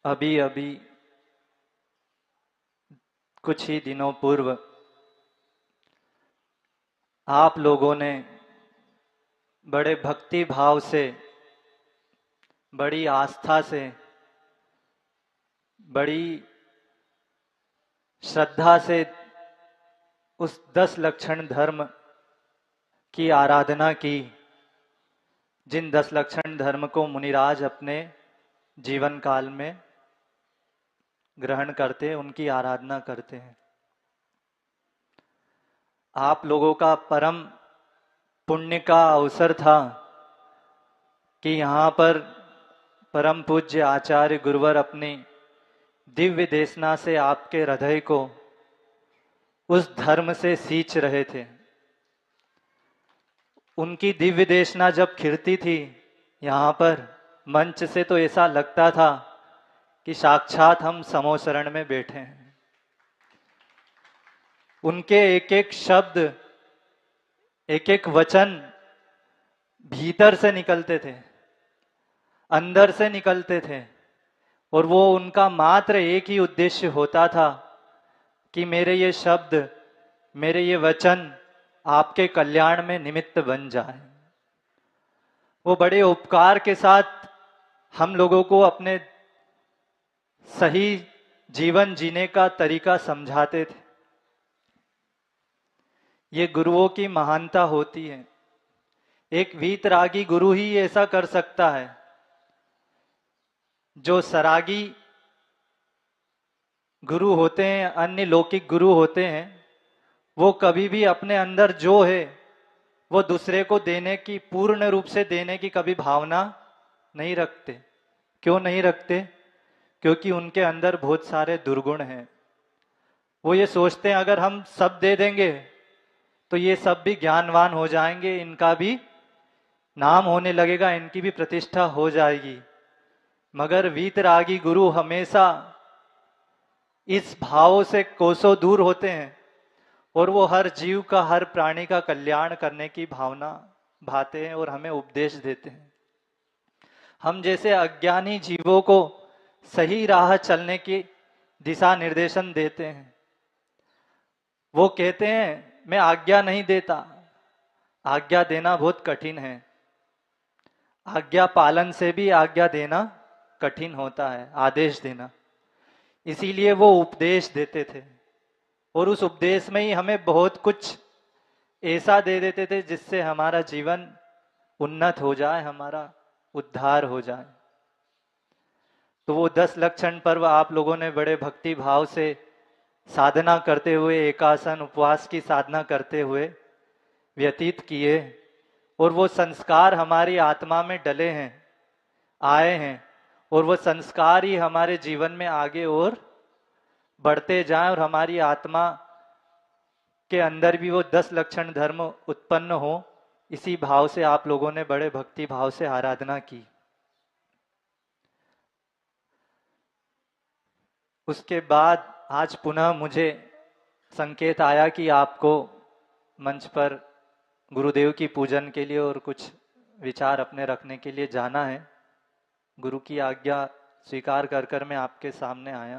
अभी अभी कुछ ही दिनों पूर्व आप लोगों ने बड़े भक्ति भाव से, बड़ी आस्था से, बड़ी श्रद्धा से उस 10 लक्षण धर्म की आराधना की, जिन 10 लक्षण धर्म को मुनिराज अपने जीवन काल में ग्रहण करते, उनकी आराधना करते हैं। आप लोगों का परम पुण्य का अवसर था कि यहाँ पर परम पूज्य आचार्य गुरुवर अपनी दिव्य देशना से आपके हृदय को उस धर्म से सींच रहे थे। उनकी दिव्य देशना जब खिलती थी यहाँ पर मंच से, तो ऐसा लगता था कि साक्षात हम समोसरण में बैठे हैं। उनके एक एक शब्द, एक एक वचन भीतर से निकलते थे, अंदर से निकलते थे, और वो उनका मात्र एक ही उद्देश्य होता था कि मेरे ये शब्द, मेरे ये वचन आपके कल्याण में निमित्त बन जाए। वो बड़े उपकार के साथ हम लोगों को अपने सही जीवन जीने का तरीका समझाते थे। ये गुरुओं की महानता होती है। एक वीतरागी गुरु ही ऐसा कर सकता है। जो सरागी गुरु होते हैं, अन्य लौकिक गुरु होते हैं, वो कभी भी अपने अंदर जो है वो दूसरे को देने की, पूर्ण रूप से देने की कभी भावना नहीं रखते। क्यों नहीं रखते? क्योंकि उनके अंदर बहुत सारे दुर्गुण हैं। वो ये सोचते हैं अगर हम सब दे देंगे तो ये सब भी ज्ञानवान हो जाएंगे, इनका भी नाम होने लगेगा, इनकी भी प्रतिष्ठा हो जाएगी। मगर वीतरागी गुरु हमेशा इस भाव से कोसों दूर होते हैं और वो हर जीव का, हर प्राणी का कल्याण करने की भावना भाते हैं और हमें उपदेश देते हैं। हम जैसे अज्ञानी जीवों को सही राह चलने की दिशा निर्देशन देते हैं। वो कहते हैं मैं आज्ञा नहीं देता। आज्ञा देना बहुत कठिन है। आज्ञा पालन से भी आज्ञा देना कठिन होता है, आदेश देना। इसीलिए वो उपदेश देते थे और उस उपदेश में ही हमें बहुत कुछ ऐसा दे देते थे जिससे हमारा जीवन उन्नत हो जाए, हमारा उद्धार हो जाए। तो वो 10 लक्षण पर्व आप लोगों ने बड़े भक्ति भाव से साधना करते हुए, एकासन उपवास की साधना करते हुए व्यतीत किए, और वो संस्कार हमारी आत्मा में डले हैं, आए हैं, और वो संस्कार ही हमारे जीवन में आगे और बढ़ते जाएं और हमारी आत्मा के अंदर भी वो 10 लक्षण धर्म उत्पन्न हो। इसी भाव से आप लोगों ने बड़े भक्ति भाव से आराधना की। उसके बाद आज पुनः मुझे संकेत आया कि आपको मंच पर गुरुदेव की पूजन के लिए और कुछ विचार अपने रखने के लिए जाना है। गुरु की आज्ञा स्वीकार कर कर मैं आपके सामने आया।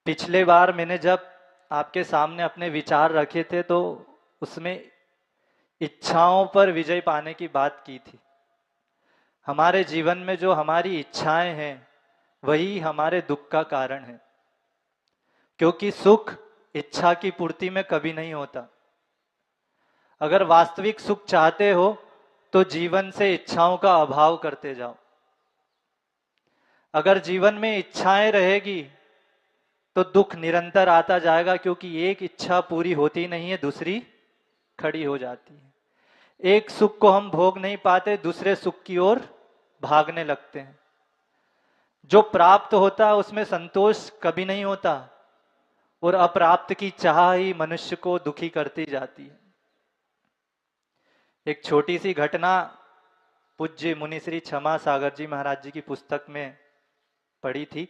पिछले बार मैंने जब आपके सामने अपने विचार रखे थे तो उसमें इच्छाओं पर विजय पाने की बात की थी। हमारे जीवन में जो हमारी इच्छाएं हैं वही हमारे दुख का कारण है, क्योंकि सुख इच्छा की पूर्ति में कभी नहीं होता। अगर वास्तविक सुख चाहते हो तो जीवन से इच्छाओं का अभाव करते जाओ। अगर जीवन में इच्छाएं रहेगी तो दुख निरंतर आता जाएगा, क्योंकि एक इच्छा पूरी होती नहीं है, दूसरी खड़ी हो जाती है। एक सुख को हम भोग नहीं पाते, दूसरे सुख की ओर भागने लगते हैं। जो प्राप्त होता है उसमें संतोष कभी नहीं होता, और अप्राप्त की चाह ही मनुष्य को दुखी करती जाती है। एक छोटी सी घटना पूज्य मुनि श्री क्षमा सागर जी महाराज जी की पुस्तक में पढ़ी थी।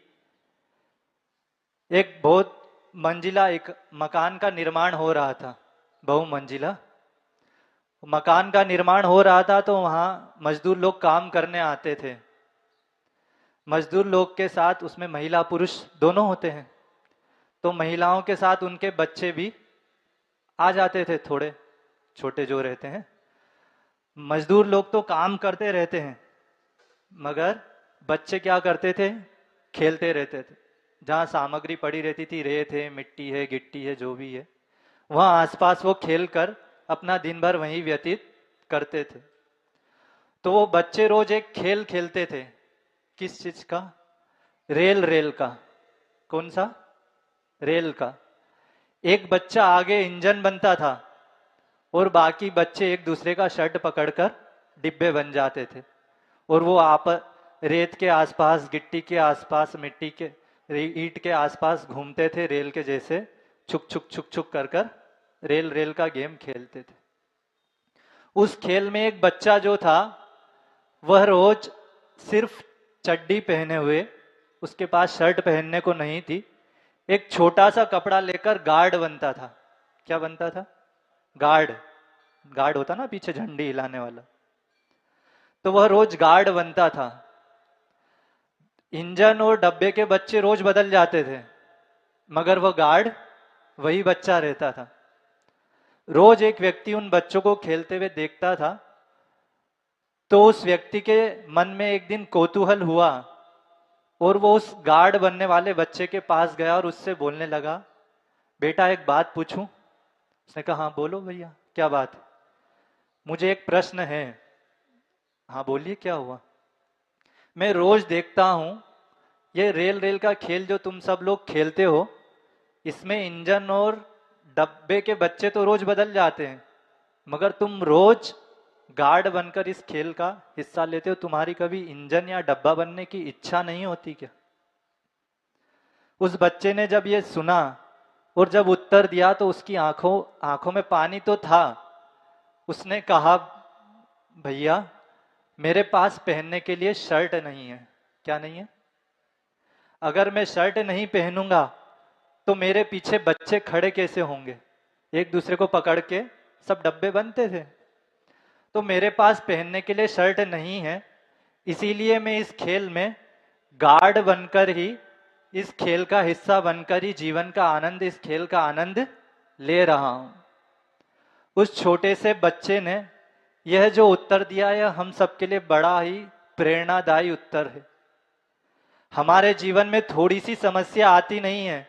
एक बहुत मंजिला एक मकान का निर्माण हो रहा था, बहुमंजिला मकान का निर्माण हो रहा था। तो वहां मजदूर लोग काम करने आते थे। मजदूर लोग के साथ उसमें महिला पुरुष दोनों होते हैं, तो महिलाओं के साथ उनके बच्चे भी आ जाते थे, थोड़े छोटे जो रहते हैं। मजदूर लोग तो काम करते रहते हैं, मगर बच्चे क्या करते थे, खेलते रहते थे। जहाँ सामग्री पड़ी रहती थी, रेत है, मिट्टी है, गिट्टी है, जो भी है, वहाँ आसपास वो खेल कर अपना दिन भर वहीं व्यतीत करते थे। तो वो बच्चे रोज एक खेल खेलते थे। किस चीज का? रेल, रेल का। कौन सा? रेल का। एक बच्चा आगे इंजन बनता था और बाकी बच्चे एक दूसरे का शर्ट पकड़कर डिब्बे बन जाते थे, और वो आप रेत के आसपास, गिट्टी के आसपास, मिट्टी के ईंट के आसपास घूमते थे, रेल के जैसे छुक छुक छुक छुक कर कर रेल रेल का गेम खेलते थे। उस खेल में एक बच्चा जो था, वह रोज सिर्फ चड्डी पहने हुए, उसके पास शर्ट पहनने को नहीं थी, एक छोटा सा कपड़ा लेकर गार्ड बनता था। क्या बनता था? गार्ड। गार्ड होता ना पीछे झंडी हिलाने वाला, तो वह रोज गार्ड बनता था। इंजन और डब्बे के बच्चे रोज बदल जाते थे, मगर वह गार्ड वही बच्चा रहता था। रोज एक व्यक्ति उन बच्चों को खेलते हुए देखता था, तो उस व्यक्ति के मन में एक दिन कौतूहल हुआ और वो उस गार्ड बनने वाले बच्चे के पास गया और उससे बोलने लगा, बेटा एक बात पूछूं? उसने कहा, हाँ बोलो भैया, क्या बात है? मुझे एक प्रश्न है। हाँ बोलिए, क्या हुआ? मैं रोज देखता हूं ये रेल रेल का खेल जो तुम सब लोग खेलते हो, इसमें इंजन और डब्बे के बच्चे तो रोज बदल जाते हैं, मगर तुम रोज गार्ड बनकर इस खेल का हिस्सा लेते हो। तुम्हारी कभी इंजन या डब्बा बनने की इच्छा नहीं होती क्या? उस बच्चे ने जब ये सुना और जब उत्तर दिया, तो उसकी आंखों में पानी तो था। उसने कहा, भैया मेरे पास पहनने के लिए शर्ट नहीं है। क्या नहीं है? अगर मैं शर्ट नहीं पहनूंगा तो मेरे पीछे बच्चे खड़े कैसे होंगे? एक दूसरे को पकड़ के सब डब्बे बनते थे। तो मेरे पास पहनने के लिए शर्ट नहीं है, इसीलिए मैं इस खेल में गार्ड बनकर ही, इस खेल का हिस्सा बनकर ही जीवन का आनंद, इस खेल का आनंद ले रहा हूं। उस छोटे से बच्चे ने यह जो उत्तर दिया, यह हम सबके लिए बड़ा ही प्रेरणादायी उत्तर है। हमारे जीवन में थोड़ी सी समस्या आती नहीं है,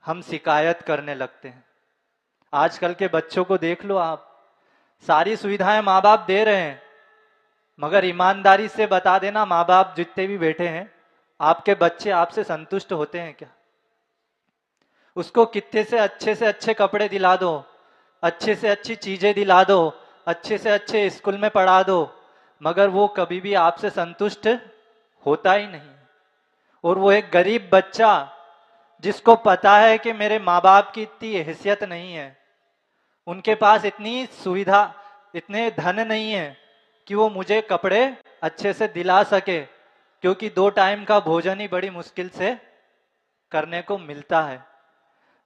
हम शिकायत करने लगते हैं। आजकल के बच्चों को देख लो आप, सारी सुविधाएं माँ बाप दे रहे हैं, मगर ईमानदारी से बता देना, माँ बाप जितने भी बैठे हैं, आपके बच्चे आपसे संतुष्ट होते हैं क्या? उसको कितने से अच्छे कपड़े दिला दो, अच्छे से अच्छी चीजें दिला दो, अच्छे से अच्छे स्कूल में पढ़ा दो, मगर वो कभी भी आपसे संतुष्ट होता ही नहीं। और वो एक गरीब बच्चा जिसको पता है कि मेरे माँ बाप की इतनी हैसियत नहीं है, उनके पास इतनी सुविधा, इतने धन नहीं है कि वो मुझे कपड़े अच्छे से दिला सके, क्योंकि 2 टाइम का भोजन ही बड़ी मुश्किल से करने को मिलता है।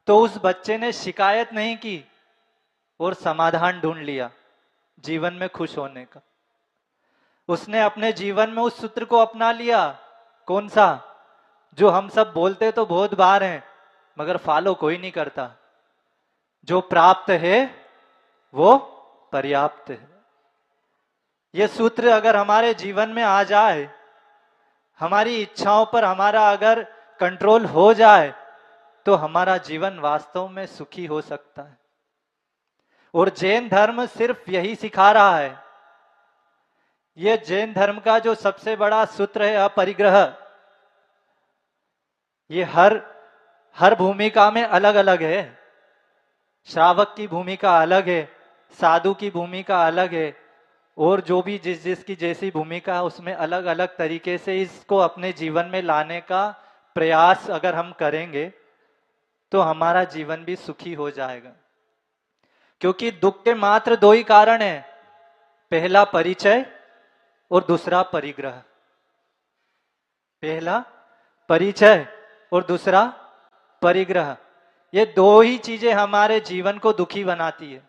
तो उस बच्चे ने शिकायत नहीं की और समाधान ढूंढ लिया जीवन में खुश होने का। उसने अपने जीवन में उस सूत्र को अपना लिया। कौन सा? जो हम सब बोलते तो बहुत बार हैं, मगर फॉलो कोई नहीं करता। जो प्राप्त है वो पर्याप्त है। ये सूत्र अगर हमारे जीवन में आ जाए, हमारी इच्छाओं पर हमारा अगर कंट्रोल हो जाए, तो हमारा जीवन वास्तव में सुखी हो सकता है। और जैन धर्म सिर्फ यही सिखा रहा है। यह जैन धर्म का जो सबसे बड़ा सूत्र है, अपरिग्रह, ये हर भूमिका में अलग अलग है। श्रावक की भूमिका अलग है, साधु की भूमिका अलग है, और जो भी जिसकी जैसी भूमिका है, उसमें अलग अलग तरीके से इसको अपने जीवन में लाने का प्रयास अगर हम करेंगे, तो हमारा जीवन भी सुखी हो जाएगा। क्योंकि दुख के मात्र 2 ही कारण हैं, पहला परिचय और दूसरा परिग्रह। पहला परिचय और दूसरा परिग्रह, ये 2 ही चीजें हमारे जीवन को दुखी बनाती है।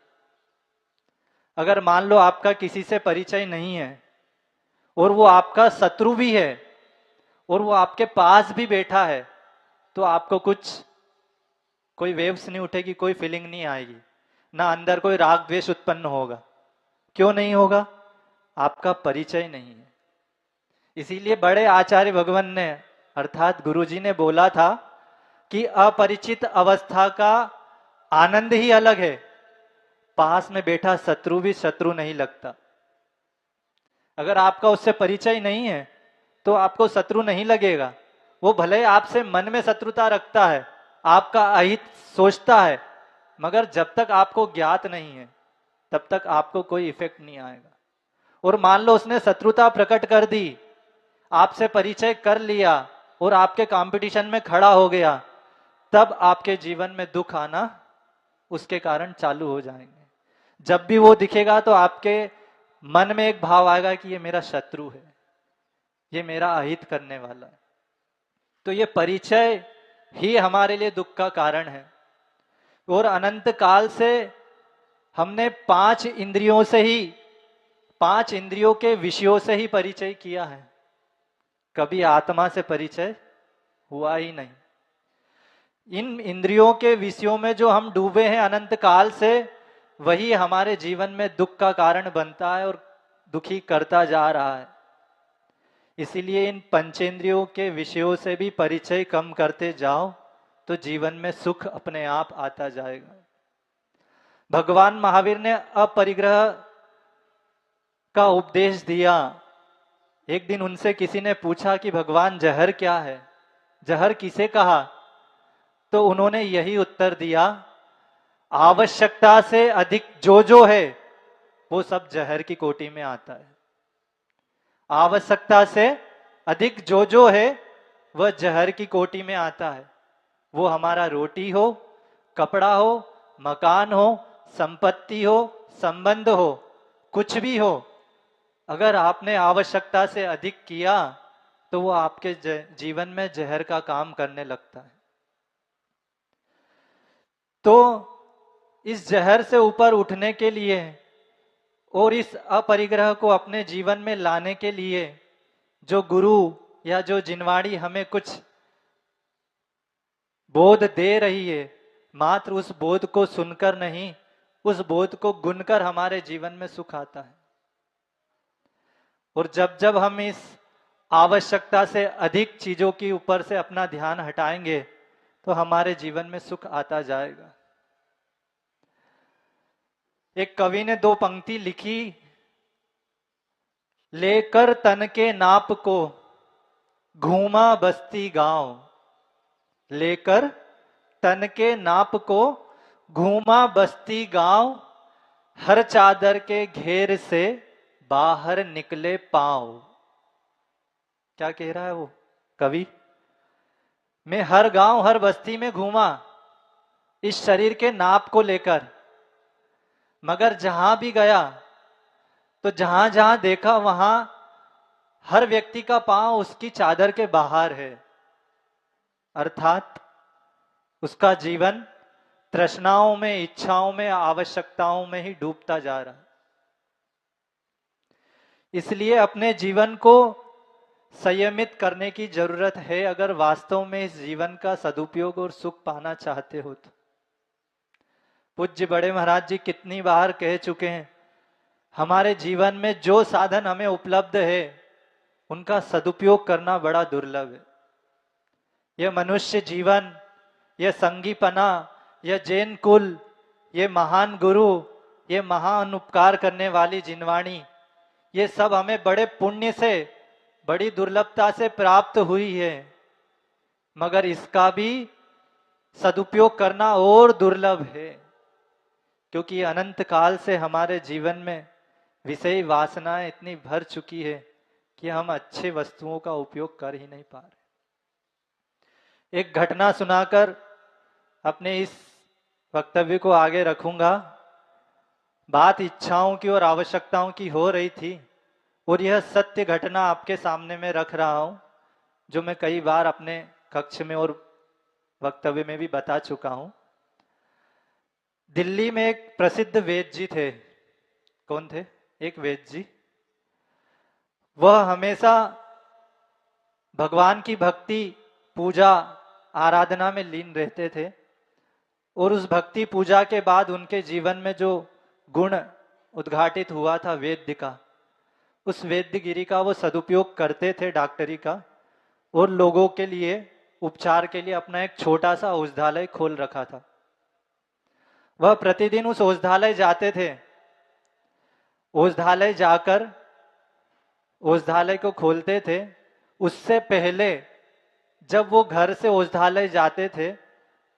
अगर मान लो आपका किसी से परिचय नहीं है और वो आपका शत्रु भी है, और वो आपके पास भी बैठा है तो आपको कोई वेव्स नहीं उठेगी, कोई फीलिंग नहीं आएगी, ना अंदर कोई राग द्वेष उत्पन्न होगा। क्यों नहीं होगा? आपका परिचय नहीं है। इसीलिए बड़े आचार्य भगवान ने अर्थात गुरुजी ने बोला था कि अपरिचित अवस्था का आनंद ही अलग है। पास में बैठा शत्रु भी शत्रु नहीं लगता। अगर आपका उससे परिचय नहीं है तो आपको शत्रु नहीं लगेगा। वो भले आपसे मन में शत्रुता रखता है, आपका अहित सोचता है, मगर जब तक आपको ज्ञात नहीं है तब तक आपको कोई इफेक्ट नहीं आएगा। और मान लो उसने शत्रुता प्रकट कर दी, आपसे परिचय कर लिया और आपके कंपटीशन में खड़ा हो गया, तब आपके जीवन में दुख आना उसके कारण चालू हो जाएंगे। जब भी वो दिखेगा तो आपके मन में एक भाव आएगा कि ये मेरा शत्रु है, ये मेरा अहित करने वाला है। तो ये परिचय ही हमारे लिए दुख का कारण है। और अनंत काल से हमने पांच इंद्रियों के विषयों से ही परिचय किया है, कभी आत्मा से परिचय हुआ ही नहीं। इन इंद्रियों के विषयों में जो हम डूबे हैं अनंत काल से, वही हमारे जीवन में दुख का कारण बनता है और दुखी करता जा रहा है। इसीलिए इन पंचेंद्रियों के विषयों से भी परिचय कम करते जाओ तो जीवन में सुख अपने आप आता जाएगा। भगवान महावीर ने अपरिग्रह का उपदेश दिया। एक दिन उनसे किसी ने पूछा कि भगवान जहर क्या है, जहर किसे कहा? तो उन्होंने यही उत्तर दिया, आवश्यकता से अधिक जो है वो सब जहर की कोटि में आता है। आवश्यकता से अधिक जो है वह जहर की कोटि में आता है। वो हमारा रोटी हो, कपड़ा हो, मकान हो, संपत्ति हो, संबंध हो, कुछ भी हो, अगर आपने आवश्यकता से अधिक किया तो वो आपके जीवन में जहर का काम करने लगता है। तो इस जहर से ऊपर उठने के लिए और इस अपरिग्रह को अपने जीवन में लाने के लिए जो गुरु या जो जिनवाणी हमें कुछ बोध दे रही है, मात्र उस बोध को सुनकर नहीं, उस बोध को गुनकर हमारे जीवन में सुख आता है। और जब जब हम इस आवश्यकता से अधिक चीजों के ऊपर से अपना ध्यान हटाएंगे तो हमारे जीवन में सुख आता जाएगा। एक कवि ने 2 पंक्ति लिखी, लेकर तन के नाप को घूमा बस्ती गांव, लेकर तन के नाप को घूमा बस्ती गांव, हर चादर के घेर से बाहर निकले पांव। क्या कह रहा है वो कवि? मैं हर गांव हर बस्ती में घूमा इस शरीर के नाप को लेकर, मगर जहां भी गया तो जहां जहां देखा वहां हर व्यक्ति का पांव उसकी चादर के बाहर है। अर्थात उसका जीवन तृष्णाओं में, इच्छाओं में, आवश्यकताओं में ही डूबता जा रहा है। इसलिए अपने जीवन को संयमित करने की जरूरत है अगर वास्तव में इस जीवन का सदुपयोग और सुख पाना चाहते हो तो। पूज्य बड़े महाराज जी कितनी बार कह चुके हैं, हमारे जीवन में जो साधन हमें उपलब्ध है उनका सदुपयोग करना बड़ा दुर्लभ है। यह मनुष्य जीवन, यह संगीपना, यह जैन कुल, ये महान गुरु, ये महान उपकार करने वाली जिनवाणी, ये सब हमें बड़े पुण्य से, बड़ी दुर्लभता से प्राप्त हुई है, मगर इसका भी सदुपयोग करना और दुर्लभ है, क्योंकि अनंत काल से हमारे जीवन में विषय वासनाएं इतनी भर चुकी है कि हम अच्छे वस्तुओं का उपयोग कर ही नहीं पा रहे। एक घटना सुनाकर अपने इस वक्तव्य को आगे रखूंगा। बात इच्छाओं की और आवश्यकताओं की हो रही थी और यह सत्य घटना आपके सामने में रख रहा हूं, जो मैं कई बार अपने कक्ष में और वक्तव्य में भी बता चुका हूं। दिल्ली में एक प्रसिद्ध वैद्य जी थे। कौन थे? एक वैद्य जी। वह हमेशा भगवान की भक्ति, पूजा, आराधना में लीन रहते थे। और उस भक्ति पूजा के बाद उनके जीवन में जो गुण उद्घाटित हुआ था वेद्य का, उस वेद्यगिरी का वो सदुपयोग करते थे, डॉक्टरी का। और लोगों के लिए, उपचार के लिए अपना एक छोटा सा औषधालय खोल रखा था। वह प्रतिदिन उस औषधालय जाते थे। औषधालय जाकर औषधालय को खोलते थे। उससे पहले जब वो घर से औषधालय जाते थे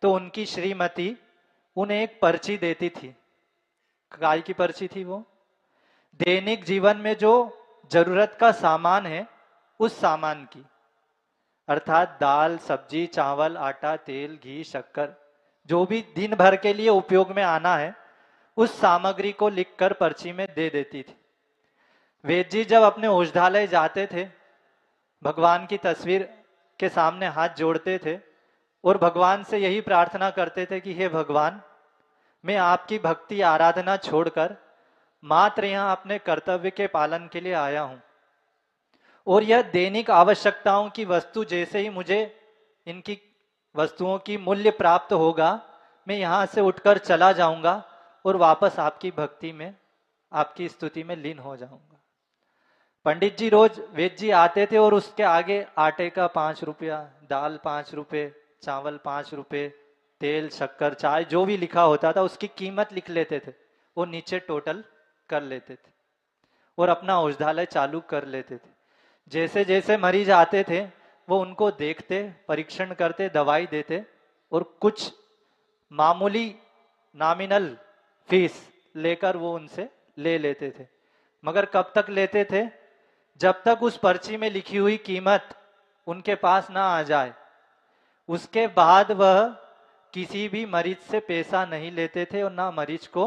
तो उनकी श्रीमती उन्हें एक पर्ची देती थी। काय की पर्ची थी वो? दैनिक जीवन में जो जरूरत का सामान है उस सामान की, अर्थात दाल, सब्जी, चावल, आटा, तेल, घी, शक्कर, जो भी दिन भर के लिए उपयोग में आना है उस सामग्री को लिखकर पर्ची में दे देती थी। वेद जी जब अपने औषधालय जाते थे, भगवान की तस्वीर के सामने हाथ जोड़ते थे और भगवान से यही प्रार्थना करते थे कि हे भगवान, मैं आपकी भक्ति आराधना छोड़कर मात्र यहाँ अपने कर्तव्य के पालन के लिए आया हूं, और यह दैनिक आवश्यकताओं की वस्तु जैसे ही मुझे इनकी वस्तुओं की मूल्य प्राप्त होगा, मैं यहां से उठकर चला जाऊंगा और वापस आपकी भक्ति में, आपकी स्तुति में लीन हो जाऊंगा। पंडित जी रोज वेद जी आते थे और उसके आगे आटे का 5 रुपया, दाल 5 रुपये, चावल 5 रुपये, तेल, शक्कर, चाय, जो भी लिखा होता था उसकी कीमत लिख लेते थे। वो नीचे टोटल कर लेते थे और अपना औषधालय चालू कर लेते थे। जैसे जैसे मरीज आते थे वो उनको देखते, परीक्षण करते, दवाई देते और कुछ मामूली नॉमिनल फीस लेकर वो उनसे ले लेते थे। मगर कब तक लेते थे? जब तक उस पर्ची में लिखी हुई कीमत उनके पास ना आ जाए। उसके बाद वह किसी भी मरीज से पैसा नहीं लेते थे और ना मरीज को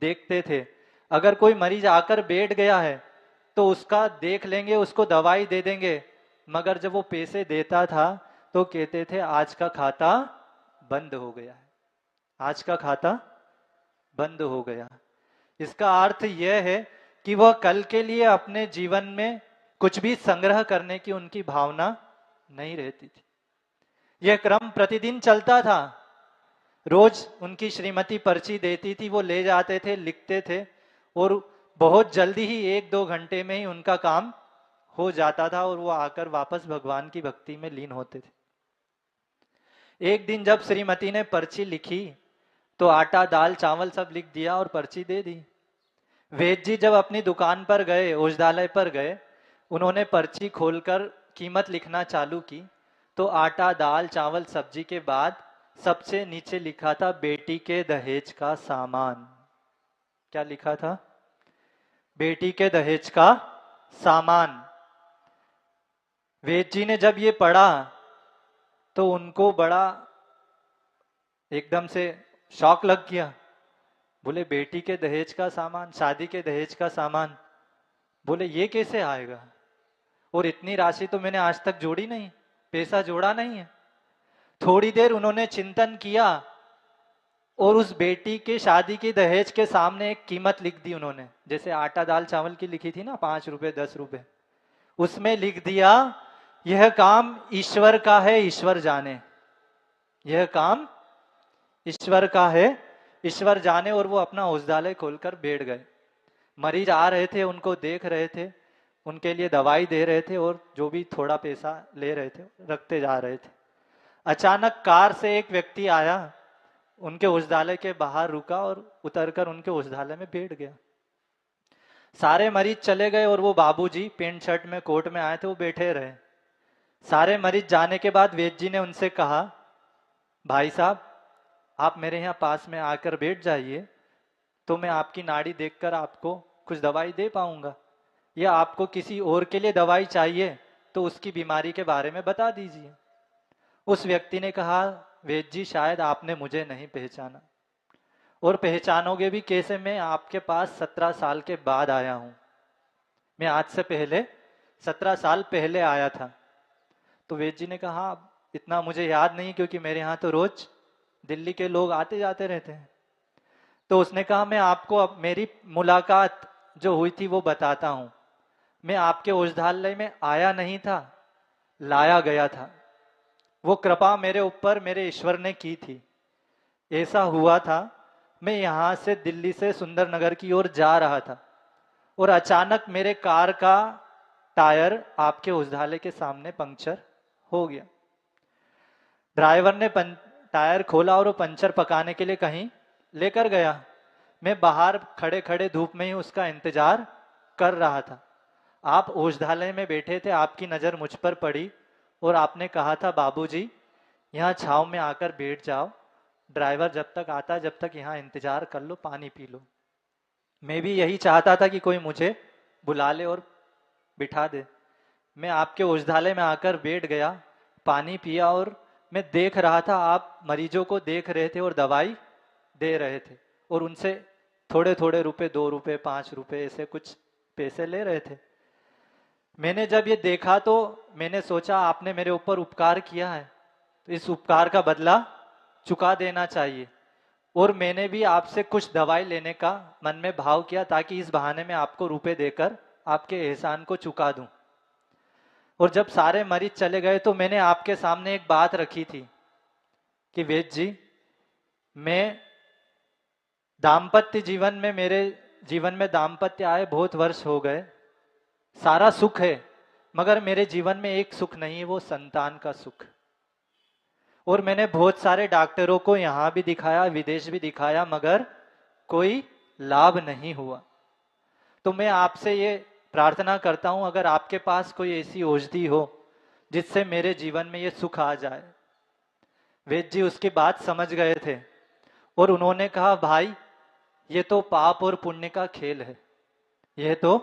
देखते थे। अगर कोई मरीज आकर बैठ गया है तो उसका देख लेंगे, उसको दवाई दे देंगे, मगर जब वो पैसे देता था तो कहते थे आज का खाता बंद हो गया है, आज का खाता बंद हो गया। इसका अर्थ यह है कि वह कल के लिए अपने जीवन में कुछ भी संग्रह करने की उनकी भावना नहीं रहती थी। यह क्रम प्रतिदिन चलता था। रोज उनकी श्रीमती पर्ची देती थी, वो ले जाते थे, लिखते थे और बहुत जल्दी ही 1-2 घंटे में ही उनका काम हो जाता था और वो आकर वापस भगवान की भक्ति में लीन होते थे। एक दिन जब श्रीमती ने पर्ची लिखी तो आटा, दाल, चावल सब लिख दिया और पर्ची दे दी। वेद जी जब अपनी दुकान पर गए, औषधालय पर गए, उन्होंने पर्ची खोलकर कीमत लिखना चालू की तो आटा, दाल, चावल, सब्जी के बाद सबसे नीचे लिखा था बेटी के दहेज का सामान। क्या लिखा था? बेटी के दहेज का सामान। वेद जी ने जब ये पढ़ा तो उनको बड़ा एकदम से शौक लग गया। बोले बेटी के दहेज का सामान, शादी के दहेज का सामान, बोले ये कैसे आएगा? और इतनी राशि तो मैंने आज तक जोड़ी नहीं, पैसा जोड़ा नहीं है। थोड़ी देर उन्होंने चिंतन किया और उस बेटी के शादी की दहेज के सामने एक कीमत लिख दी उन्होंने। जैसे आटा, दाल, चावल की लिखी थी ना, 5 रुपए, 10 रुपए, उसमें लिख दिया यह काम ईश्वर का है, ईश्वर जाने। यह काम ईश्वर का है, ईश्वर जाने। और वो अपना औषधालय खोलकर बैठ गए। मरीज आ रहे थे, उनको देख रहे थे, उनके लिए दवाई दे रहे थे और जो भी थोड़ा पैसा ले रहे थे रखते जा रहे थे। अचानक कार से एक व्यक्ति आया, उनके औषधालय के बाहर रुका और उतरकर उनके औषधालय में बैठ गया। सारे मरीज चले गए और वो बाबूजी पेंट शर्ट में, कोट में आए थे, वो बैठे रहे। सारे मरीज जाने के बाद वेद जी ने उनसे कहा, भाई साहब आप मेरे यहाँ पास में आकर बैठ जाइए तो मैं आपकी नाड़ी देखकर आपको कुछ दवाई दे पाऊंगा, या आपको किसी और के लिए दवाई चाहिए तो उसकी बीमारी के बारे में बता दीजिए। उस व्यक्ति ने कहा, वेद जी शायद आपने मुझे नहीं पहचाना, और पहचानोगे भी कैसे? मैं आपके पास 17 साल के बाद आया हूं। मैं आज से पहले 17 साल पहले आया था। तो वेद जी ने कहा, इतना मुझे याद नहीं, क्योंकि मेरे यहाँ तो रोज दिल्ली के लोग आते जाते रहते हैं। तो उसने कहा, मैं आपको अब मेरी मुलाकात जो हुई थी वो बताता हूं। मैं आपके औषधालय में आया नहीं था, लाया गया था। वो कृपा मेरे ऊपर मेरे ईश्वर ने की थी। ऐसा हुआ था, मैं यहां से दिल्ली से सुंदरनगर की ओर जा रहा था और अचानक मेरे कार का टायर आपके उजधाले के सामने पंक्चर हो गया। ड्राइवर ने टायर खोला और वो पंचर पकाने के लिए कहीं लेकर गया। मैं बाहर खड़े खड़े धूप में ही उसका इंतजार कर रहा था। आप औषधालय में बैठे थे, आपकी नजर मुझ पर पड़ी और आपने कहा था, बाबूजी यहाँ छाव में आकर बैठ जाओ, ड्राइवर जब तक आता जब तक यहाँ इंतजार कर लो, पानी पी लो। मैं भी यही चाहता था कि कोई मुझे बुला ले और बिठा दे। मैं आपके औषधालय में आकर बैठ गया, पानी पिया और मैं देख रहा था आप मरीजों को देख रहे थे और दवाई दे रहे थे और उनसे थोड़े थोड़े रुपए, 2 रुपए, 5 रुपए ऐसे कुछ पैसे ले रहे थे। मैंने जब ये देखा तो मैंने सोचा आपने मेरे ऊपर उपकार किया है तो इस उपकार का बदला चुका देना चाहिए। और मैंने भी आपसे कुछ दवाई लेने का मन में भाव किया ताकि इस बहाने में आपको रुपए देकर आपके एहसान को चुका दूं। और जब सारे मरीज चले गए तो मैंने आपके सामने एक बात रखी थी कि वैद्य जी, मैं दाम्पत्य जीवन में, मेरे जीवन में दाम्पत्य आए बहुत वर्ष हो गए, सारा सुख है, मगर मेरे जीवन में एक सुख नहीं है, वो संतान का सुख। और मैंने बहुत सारे डॉक्टरों को यहां भी दिखाया, विदेश भी दिखाया, मगर कोई लाभ नहीं हुआ। तो मैं आपसे ये प्रार्थना करता हूं, अगर आपके पास कोई ऐसी औषधि हो जिससे मेरे जीवन में ये सुख आ जाए। वैद्य जी उसकी बात समझ गए थे और उन्होंने कहा, भाई ये तो पाप और पुण्य का खेल है, यह तो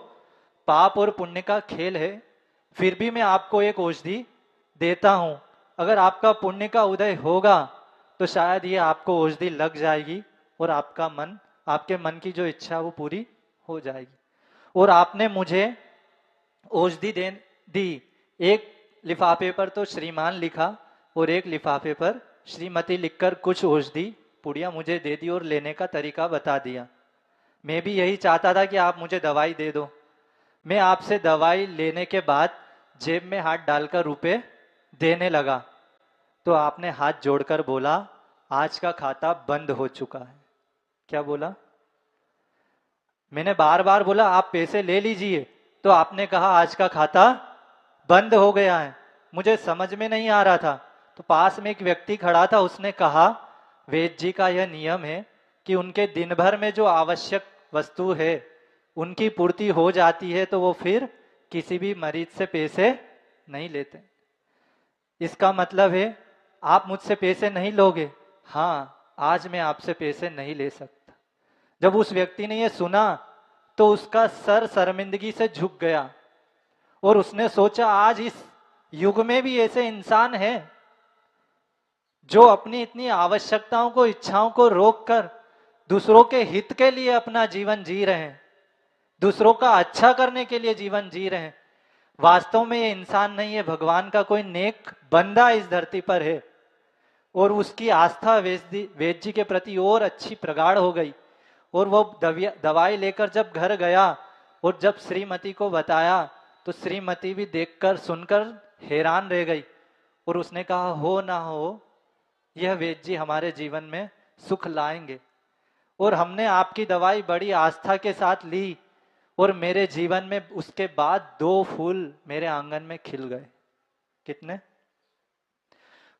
पाप और पुण्य का खेल है, फिर भी मैं आपको एक औषधि देता हूं। अगर आपका पुण्य का उदय होगा तो शायद ये आपको औषधि लग जाएगी और आपका मन, आपके मन की जो इच्छा वो पूरी हो जाएगी। और आपने मुझे औषधि दी। एक लिफाफे पर तो श्रीमान लिखा और एक लिफाफे पर श्रीमती लिखकर कुछ औषधि पुड़िया मुझे दे दी और लेने का तरीका बता दिया। मैं भी यही चाहता था कि आप मुझे दवाई दे दो। मैं आपसे दवाई लेने के बाद जेब में हाथ डालकर रुपए देने लगा तो आपने हाथ जोड़कर बोला, आज का खाता बंद हो चुका है। क्या बोला? मैंने बार बार बोला आप पैसे ले लीजिए, तो आपने कहा आज का खाता बंद हो गया है। मुझे समझ में नहीं आ रहा था। तो पास में एक व्यक्ति खड़ा था, उसने कहा, वैद्य जी का यह नियम है कि उनके दिन भर में जो आवश्यक वस्तु है उनकी पूर्ति हो जाती है तो वो फिर किसी भी मरीज से पैसे नहीं लेते। इसका मतलब है आप मुझसे पैसे नहीं लोगे? हाँ, आज मैं आपसे पैसे नहीं ले सकता। जब उस व्यक्ति ने यह सुना तो उसका सर शर्मिंदगी से झुक गया और उसने सोचा, आज इस युग में भी ऐसे इंसान हैं जो अपनी इतनी आवश्यकताओं को, इच्छाओं को रोककर दूसरों के हित के लिए अपना जीवन जी रहे हैं, दूसरों का अच्छा करने के लिए जीवन जी रहे हैं। वास्तव में ये इंसान नहीं है, भगवान का कोई नेक बंदा इस धरती पर है। और उसकी आस्था वैद्य जी के प्रति और अच्छी प्रगाढ़ हो गई। और वो दवाई लेकर जब घर गया और जब श्रीमती को बताया तो श्रीमती भी देखकर सुनकर हैरान रह गई और उसने कहा, हो ना हो यह वैद्य जी हमारे जीवन में सुख लाएंगे। और हमने आपकी दवाई बड़ी आस्था के साथ ली और मेरे जीवन में उसके बाद 2 फूल मेरे आंगन में खिल गए। कितने?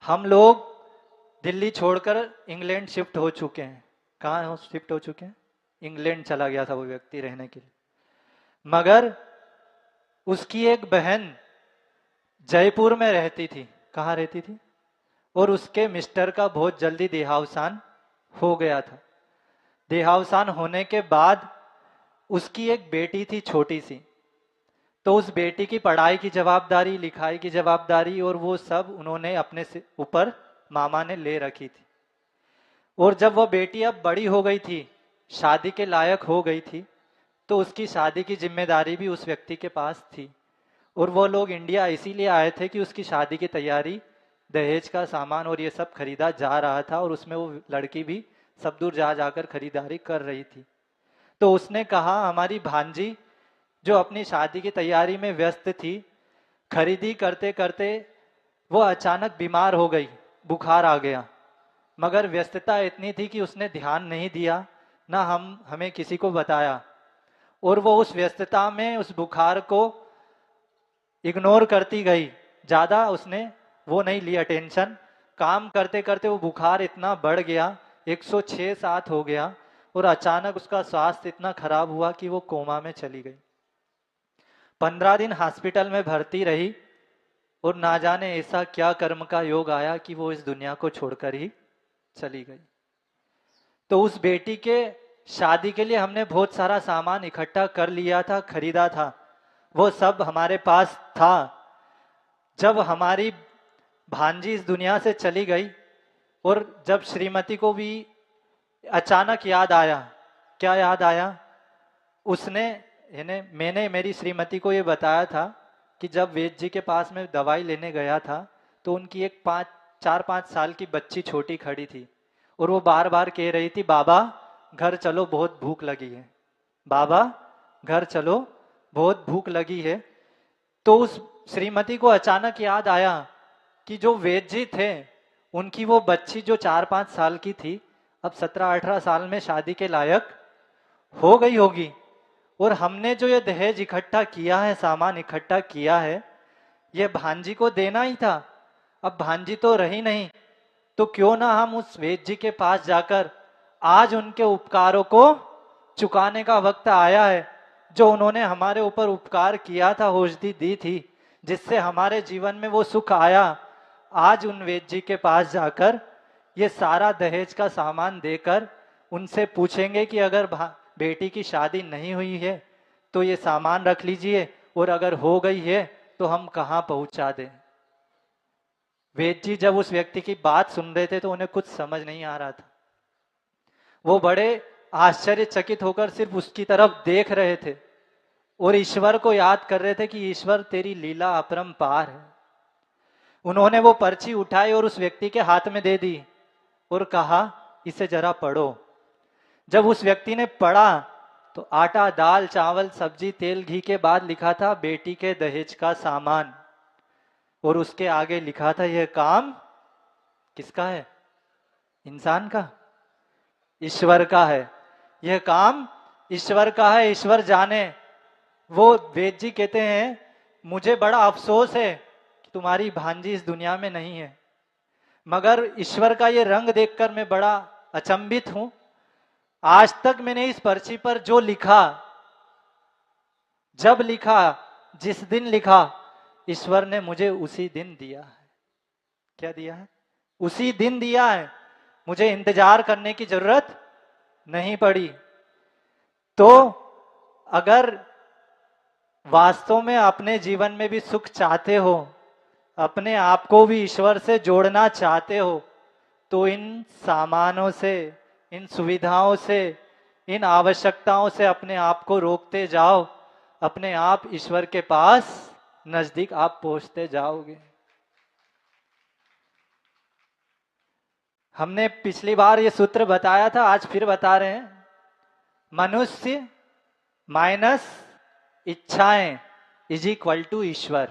हम लोग दिल्ली छोड़कर इंग्लैंड शिफ्ट हो चुके हैं। कहाँ शिफ्ट हो चुके हैं? इंग्लैंड चला गया था वो व्यक्ति रहने के लिए। मगर उसकी एक बहन जयपुर में रहती थी। कहाँ रहती थी? और उसके मिस्टर का बहुत जल्दी देहावसान हो गया था। देहावसान होने के बाद उसकी एक बेटी थी छोटी सी। तो उस बेटी की पढ़ाई की जवाबदारी, लिखाई की जवाबदारी और वो सब उन्होंने अपने ऊपर मामा ने ले रखी थी। और जब वो बेटी अब बड़ी हो गई थी, शादी के लायक हो गई थी, तो उसकी शादी की जिम्मेदारी भी उस व्यक्ति के पास थी। और वो लोग इंडिया इसीलिए आए थे कि उसकी शादी की तैयारी, दहेज का सामान और ये सब खरीदा जा रहा था और उसमें वो लड़की भी सब दूर जा जाकर खरीदारी कर रही थी। तो उसने कहा, हमारी भांजी जो अपनी शादी की तैयारी में व्यस्त थी, खरीदी करते करते वो अचानक बीमार हो गई, बुखार आ गया। मगर व्यस्तता इतनी थी कि उसने ध्यान नहीं दिया, ना हमें किसी को बताया। और वो उस व्यस्तता में उस बुखार को इग्नोर करती गई, ज्यादा उसने वो नहीं लिया टेंशन। काम करते करते वो बुखार इतना बढ़ गया, 106-7 हो गया, और अचानक उसका स्वास्थ्य इतना खराब हुआ कि वो कोमा में चली गई। 15 दिन हॉस्पिटल में भर्ती रही, और ना जाने ऐसा क्या कर्म का योग आया कि वो इस दुनिया को छोड़कर ही चली गई। तो उस बेटी के शादी के लिए हमने बहुत सारा सामान इकट्ठा कर लिया था, खरीदा था, वो सब हमारे पास था। जब हमारी भांजी इस दुनिया से चली गई, और जब श्रीमती को भी अचानक याद आया, क्या याद आया, उसने मैंने मेरी श्रीमती को ये बताया था कि जब वेद जी के पास में दवाई लेने गया था तो उनकी एक 4-5 साल की बच्ची छोटी खड़ी थी, और वो बार बार कह रही थी, बाबा घर चलो बहुत भूख लगी है, बाबा घर चलो बहुत भूख लगी है। तो उस श्रीमती को अचानक याद आया कि जो वेद जी थे उनकी वो बच्ची जो 4-5 साल की थी, अब 17-18 साल में शादी के लायक हो गई होगी। और हमने जो ये दहेज इकट्ठा किया है, सामान इकट्ठा किया है, ये भांजी को देना ही था। अब भांजी तो रही नहीं, तो क्यों ना हम उस वेद जी के पास जाकर आज उनके उपकारों को चुकाने का वक्त आया है। जो उन्होंने हमारे ऊपर उपकार किया था, औषधि दी थी, जिससे हमारे जीवन में वो सुख आया, आज उन वेद जी के पास जाकर ये सारा दहेज का सामान देकर उनसे पूछेंगे कि अगर बेटी की शादी नहीं हुई है तो ये सामान रख लीजिए, और अगर हो गई है तो हम कहाँ पहुंचा दें। वेद जी जब उस व्यक्ति की बात सुन रहे थे तो उन्हें कुछ समझ नहीं आ रहा था। वो बड़े आश्चर्यचकित होकर सिर्फ उसकी तरफ देख रहे थे और ईश्वर को याद कर रहे थे कि ईश्वर तेरी लीला अपरंपार है। उन्होंने वो पर्ची उठाई और उस व्यक्ति के हाथ में दे दी और कहा, इसे जरा पढ़ो। जब उस व्यक्ति ने पढ़ा तो आटा, दाल, चावल, सब्जी, तेल, घी के बाद लिखा था बेटी के दहेज का सामान, और उसके आगे लिखा था यह काम किसका है? इंसान का? ईश्वर का है। यह काम ईश्वर का है, ईश्वर जाने। वो वेद जी कहते हैं, मुझे बड़ा अफसोस है कि तुम्हारी भांजी इस दुनिया में नहीं है, मगर ईश्वर का ये रंग देखकर मैं बड़ा अचंभित हूं। आज तक मैंने इस पर्ची पर जो लिखा, जब लिखा, जिस दिन लिखा, ईश्वर ने मुझे उसी दिन दिया है। क्या दिया है? उसी दिन दिया है। मुझे इंतजार करने की जरूरत नहीं पड़ी। तो अगर वास्तव में अपने जीवन में भी सुख चाहते हो, अपने आप को भी ईश्वर से जोड़ना चाहते हो, तो इन सामानों से, इन सुविधाओं से, इन आवश्यकताओं से अपने आप को रोकते जाओ। अपने आप ईश्वर के पास नजदीक आप पहुंचते जाओगे। हमने पिछली बार ये सूत्र बताया था, आज फिर बता रहे हैं। मनुष्य माइनस इच्छाएं इज इक्वल टू ईश्वर।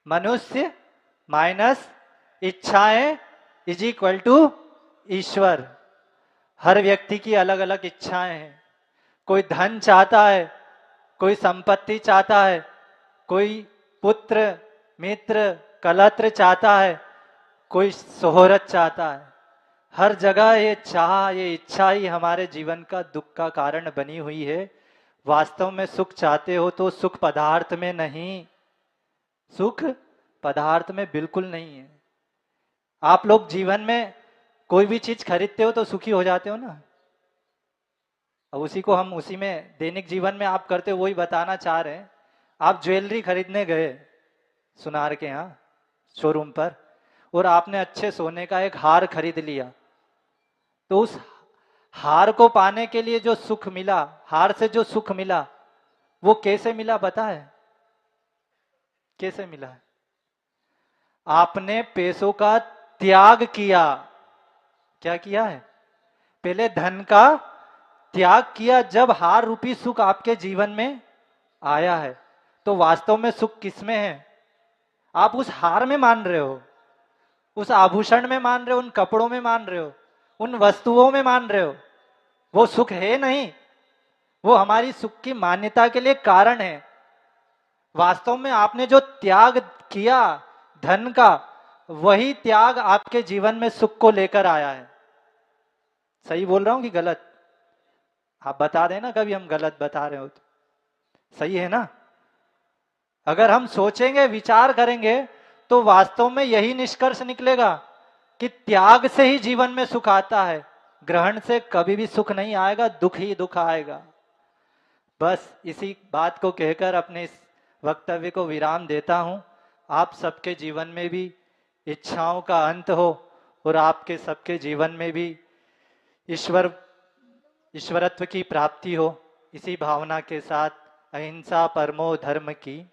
मनुष्य माइनस इच्छाएं इज इक्वल टू ईश्वर। हर व्यक्ति की अलग अलग इच्छाएं हैं। कोई धन चाहता है, कोई संपत्ति चाहता है, कोई पुत्र, मित्र, कलत्र चाहता है, कोई शोहरत चाहता है। हर जगह ये चाह, ये इच्छा ही हमारे जीवन का दुख का कारण बनी हुई है। वास्तव में सुख चाहते हो तो सुख पदार्थ में नहीं, सुख पदार्थ में बिल्कुल नहीं है। आप लोग जीवन में कोई भी चीज खरीदते हो तो सुखी हो जाते हो ना। अब उसी को हम उसी में दैनिक जीवन में आप करते हो, वही बताना चाह रहे हैं। आप ज्वेलरी खरीदने गए सुनार के यहाँ शोरूम पर, और आपने अच्छे सोने का एक हार खरीद लिया, तो उस हार को पाने के लिए जो सुख मिला, हार से जो सुख मिला, वो कैसे मिला पता है? कैसे मिला है? आपने पैसों का त्याग किया। क्या किया है? पहले धन का त्याग किया। जब हार रूपी सुख आपके जीवन में आया है, तो वास्तव में सुख किसमें है? आप उस हार में मान रहे हो, उस आभूषण में मान रहे हो, उन कपड़ों में मान रहे हो, उन वस्तुओं में मान रहे हो। वो सुख है नहीं, वो हमारी सुख की मान्यता के लिए कारण है। वास्तव में आपने जो त्याग किया धन का, वही त्याग आपके जीवन में सुख को लेकर आया है। सही बोल रहा हूं कि गलत? आप बता देना कभी हम गलत बता रहे हो तो। सही है ना? अगर हम सोचेंगे, विचार करेंगे, तो वास्तव में यही निष्कर्ष निकलेगा कि त्याग से ही जीवन में सुख आता है। ग्रहण से कभी भी सुख नहीं आएगा, दुख ही दुख आएगा। बस इसी बात को कहकर अपने इस वक्तव्य को विराम देता हूं। आप सबके जीवन में भी इच्छाओं का अंत हो और आपके सबके जीवन में भी ईश्वर ईश्वरत्व की प्राप्ति हो। इसी भावना के साथ अहिंसा परमो धर्म की